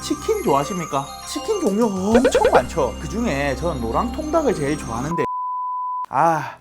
치킨 좋아하십니까? 치킨 종류 엄청 많죠. 그 중에 저는 노랑통닭을 제일 좋아하는데,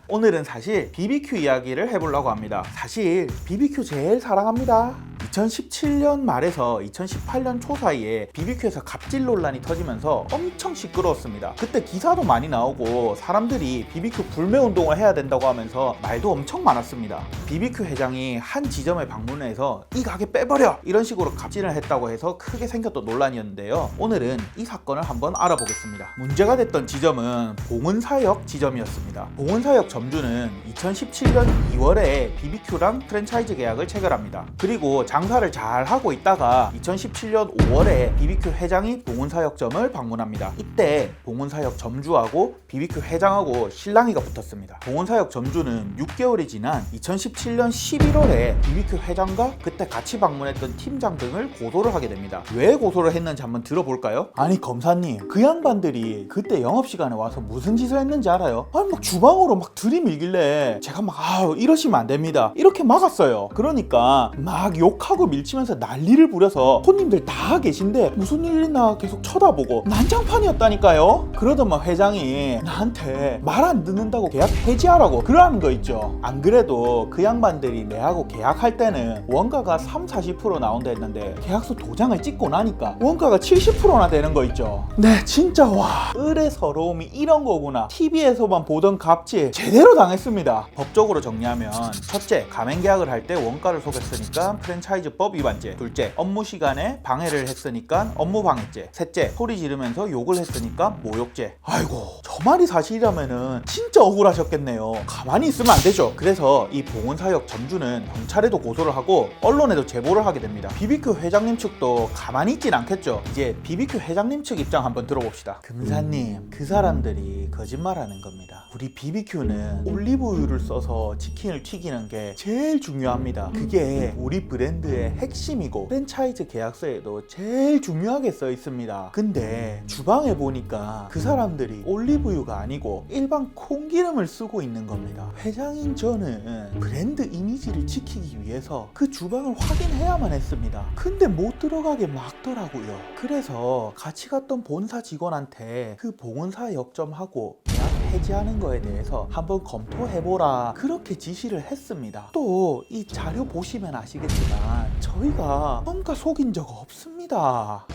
오늘은 사실 BBQ 이야기를 해보려고 합니다. 사실 BBQ 제일 사랑합니다. 2017년 말에서 2018년 초 사이에 BBQ에서 갑질 논란이 터지면서 엄청 시끄러웠습니다. 그때 기사도 많이 나오고 사람들이 BBQ 불매운동을 해야 된다고 하면서 말도 엄청 많았습니다. BBQ 회장이 한 지점에 방문해서 이 가게 빼버려! 이런 식으로 갑질을 했다고 해서 크게 생겼던 논란이었는데요. 오늘은 이 사건을 한번 알아보겠습니다. 문제가 됐던 지점은 봉은사역 지점이었습니다. 봉은사역 점주는 2017년 2월에 BBQ랑 프랜차이즈 계약을 체결합니다. 그리고 장사를 잘 하고 있다가 2017년 5월에 BBQ 회장이 봉은사역점을 방문합니다. 이때 봉은사역 점주하고 BBQ 회장하고 실랑이가 붙었습니다. 봉은사역 점주는 6개월이 지난 2017년 11월에 BBQ 회장과 그때 같이 방문했던 팀장 등을 고소를 하게 됩니다. 왜 고소를 했는지 한번 들어볼까요? 아니 검사님, 그 양반들이 그때 영업시간에 와서 무슨 짓을 했는지 알아요? 아니 막 주방으로 막 들이밀길래 제가 막 이러시면 안 됩니다 이렇게 막았어요. 그러니까 막 욕하고 밀치면서 난리를 부려서 손님들 다 계신데 무슨 일 있나 계속 쳐다보고 난장판이었다니까요. 그러더만 회장이 나한테 말 안 듣는다고 계약 해지하라고 그러는 거 있죠. 안 그래도 그 양반들이 내하고 계약할 때는 원가가 30-40% 나온다 했는데 계약서 도장을 찍고 나니까 원가가 70%나 되는 거 있죠. 네 진짜 와, 을의 서러움이 이런 거구나. TV에서만 보던 갑질 제대로 당했습니다. 법적으로 정리하면 첫째, 가맹 계약을 할 때 원가를 속였으니까 프랜차이즈법 위반죄. 둘째, 업무 시간에 방해를 했으니까 업무방해죄. 셋째, 소리 지르면서 욕을 했으니까 모욕죄. 아이고, 저 말이 사실이라면은 진짜 억울하셨겠네요. 가만히 있으면 안 되죠. 그래서 이 봉은사역 점주는 경찰에도 고소를 하고 언론에도 제보를 하게 됩니다. BBQ 회장님 측도 가만히 있진 않겠죠. 이제 BBQ 회장님 측 입장 한번 들어봅시다. 금사님, 그 사람들이 거짓말하는 겁니다. 우리 BBQ는 올리브유를 써서 치킨을 튀기는 게 제일 중요합니다. 그게 우리 브랜드의 핵심이고 프랜차이즈 계약서에도 제일 중요하게 써 있습니다. 근데 주방에 보니까 그 사람들이 올리브유가 아니고 일반 콩기름을 쓰고 있는 겁니다. 회장인 저는 브랜드 이미지를 지키기 위해서 그 주방을 확인해야만 했습니다. 근데 못 들어가게 막더라고요. 그래서 같이 갔던 본사 직원한테 그 봉은사 역점하고 계약 해지하는 거에 대해서 한번 검토해보라 그렇게 지시를 했습니다. 또 이 자료 보시면 아시겠지만 저희가 평가 속인 적 없습니다.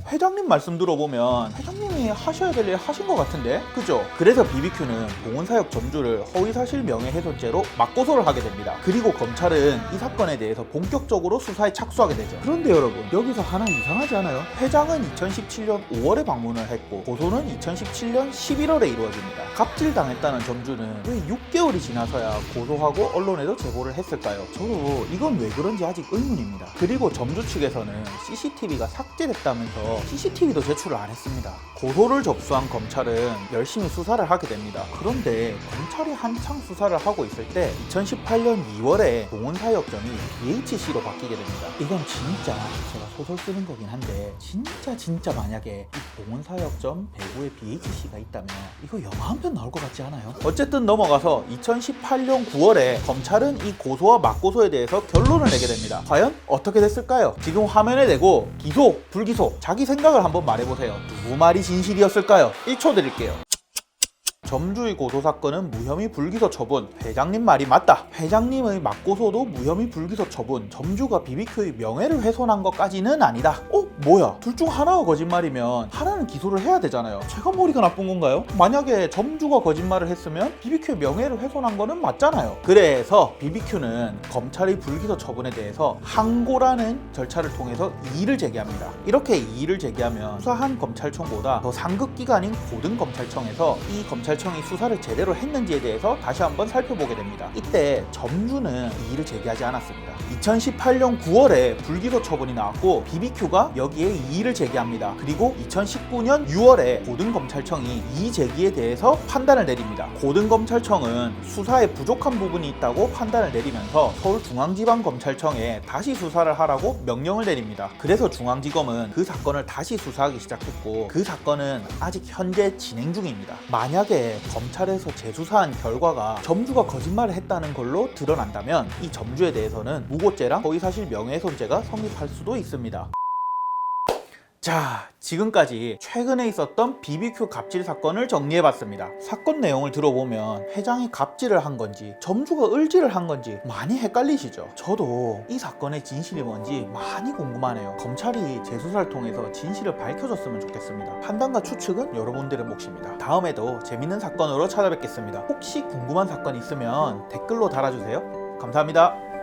회장님 말씀 들어보면 회장님이 하셔야 될 일 하신 것 같은데? 그죠? 그래서 BBQ는 봉은사역 점주를 허위사실 명예훼손죄로 맞고소를 하게 됩니다. 그리고 검찰은 이 사건에 대해서 본격적으로 수사에 착수하게 되죠. 그런데 여러분, 여기서 하나 이상하지 않아요? 회장은 2017년 5월에 방문을 했고 고소는 2017년 11월에 이루어집니다. 갑질당했다는 점주는 왜 6개월이 지나서야 고소하고 언론에도 제보를 했을까요? 저도 이건 왜 그런지 아직 의문입니다. 그리고 점주 측에서는 CCTV가 삭제됐다면서 CCTV도 제출을 안 했습니다. 고소를 접수한 검찰은 열심히 수사를 하게 됩니다. 그런데 검찰이 한창 수사를 하고 있을 때 2018년 2월에 봉은사역점이 BHC로 바뀌게 됩니다. 이건 진짜 제가 소설 쓰는 거긴 한데 진짜 만약에 이 봉은사역점 배구에 BHC가 있다면 이거 영화 한 편 나올 것 같지 않아요? 어쨌든 넘어가서 2018년 9월에 검찰은 이 고소와 맞고소에 대해서 결론을 내게 됩니다. 과연 어떻게 됐을까요? 지금 화면에 내고 기소, 불기소, 자기 생각을 한번 말해보세요. 누구 말이 진실이었을까요? 1초 드릴게요. 점주의 고소 사건은 무혐의 불기소 처분. 회장님 말이 맞다. 회장님의 맞고소도 무혐의 불기소 처분. 점주가 BBQ의 명예를 훼손한 것까지는 아니다. 뭐야? 둘 중 하나가 거짓말이면 하나는 기소를 해야 되잖아요. 제가 머리가 나쁜 건가요? 만약에 점주가 거짓말을 했으면 BBQ의 명예를 훼손한 거는 맞잖아요. 그래서 BBQ는 검찰의 불기소 처분에 대해서 항고라는 절차를 통해서 이의를 제기합니다. 이렇게 이의를 제기하면 수사한 검찰청보다 더 상급 기관인 고등검찰청에서 이 검찰청이 수사를 제대로 했는지에 대해서 다시 한번 살펴보게 됩니다. 이때 점주는 이의를 제기하지 않았습니다. 2018년 9월에 불기소 처분이 나왔고 BBQ가 여기에 이의를 제기합니다. 그리고 2019년 6월에 고등검찰청이 이의 제기에 대해서 판단을 내립니다. 고등검찰청은 수사에 부족한 부분이 있다고 판단을 내리면서 서울중앙지방검찰청에 다시 수사를 하라고 명령을 내립니다. 그래서 중앙지검은 그 사건을 다시 수사하기 시작했고 그 사건은 아직 현재 진행 중입니다. 만약에 검찰에서 재수사한 결과가 점주가 거짓말을 했다는 걸로 드러난다면 이 점주에 대해서는 무고죄랑 허위사실 명예훼손죄가 성립할 수도 있습니다. 자, 지금까지 최근에 있었던 BBQ 갑질 사건을 정리해봤습니다. 사건 내용을 들어보면 회장이 갑질을 한 건지 점주가 을지를 한 건지 많이 헷갈리시죠? 저도 이 사건의 진실이 뭔지 많이 궁금하네요. 검찰이 재수사를 통해서 진실을 밝혀줬으면 좋겠습니다. 판단과 추측은 여러분들의 몫입니다. 다음에도 재밌는 사건으로 찾아뵙겠습니다. 혹시 궁금한 사건 있으면 댓글로 달아주세요. 감사합니다.